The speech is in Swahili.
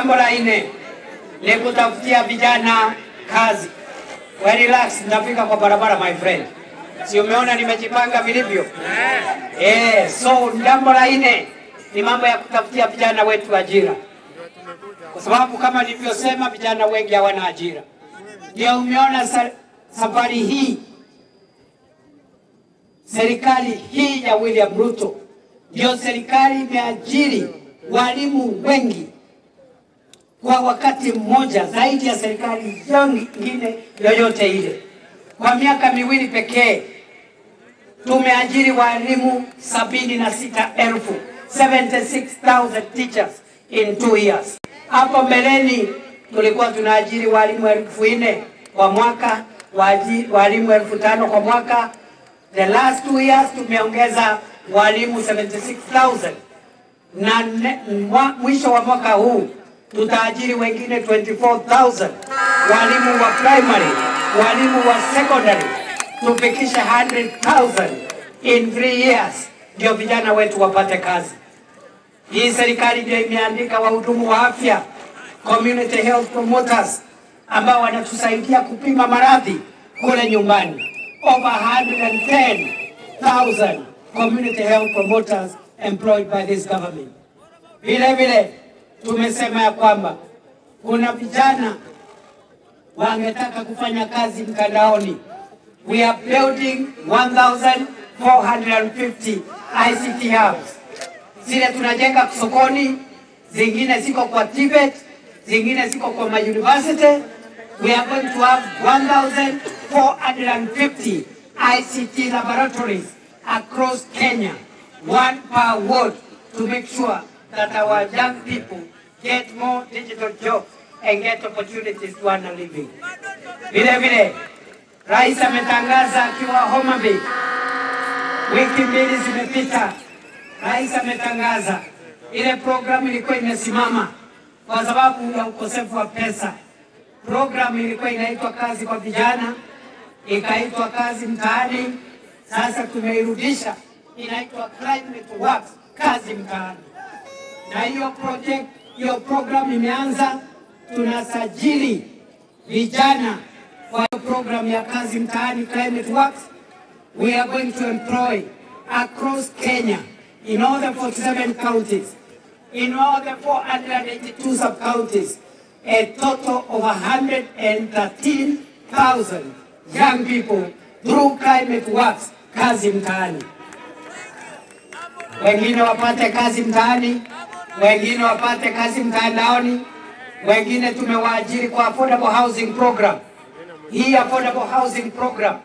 Jambo la nne ni kutafutia vijana kazi. We relax, nitafika kwa barabara my friend. Si umeona nimejipanga vilivyo? So jambo la nne ni mambo ya kutafutia vijana wetu ajira. Kwa sababu kama nilivyosema, vijana wengi hawana ajira. Ndio umeona safari hii serikali hii ya William Ruto ndio serikali imeajiri walimu wengi kwa wakati mmoja zaidi ya serikali nyingine yoyote ile. Kwa miaka miwili pekee tumeajiri walimu 76,000, 76,000 teachers in 2 years. Hapo mbeleni tulikuwa tunaajiri walimu 4,000 kwa mwaka, walimu 5,000 kwa mwaka. The last 2 years tumeongeza walimu 76,000 na mwisho wa mwaka huu tutaajiri wengine 24,000 walimu wa primary, walimu wa secondary, tufikisha 100,000 in 3 years ndio vijana wetu wapate kazi. Hii serikali ndio imeandika wahudumu wa afya, community health promoters, ambao wanatusaidia kupima maradhi kule nyumbani. Over 110,000 community health promoters employed by this government. Vile vile tumesema ya kwamba kuna vijana wangetaka kufanya kazi mtandaoni. We are building 1,450 ICT hubs. Zile tunajenga sokoni, zingine ziko kwa Tibet, zingine ziko kwa university. We are going to have 1,450 ICT laboratories across Kenya, one per ward, to make sure that our young people get more digital jobs and get opportunities to earn a living. Vile vile, Rais ametangaza akiwa Homa Bay, wiki mbili zimepita, Rais ametangaza ile programu ilikuwa imesimama kwa sababu ya ukosefu wa pesa. Programu ilikuwa inaitwa kazi kwa vijana, ikaitwa kazi mtaani, sasa tumeirudisha, inaitwa Climate Works, kazi mtaani. Na hiyo program imeanza, tunasajili vijana kwa program ya kazi mtaani Climate Works. We are going to employ across Kenya in all the 47 counties, in all the 482 sub-counties, a total of 113,000 young people through Climate Works, kazi mtaani. Wengine wapate kazi mtaani, wengine wapate kazi mtandaoni, wengine tumewaajiri kwa affordable housing program. Hii affordable housing program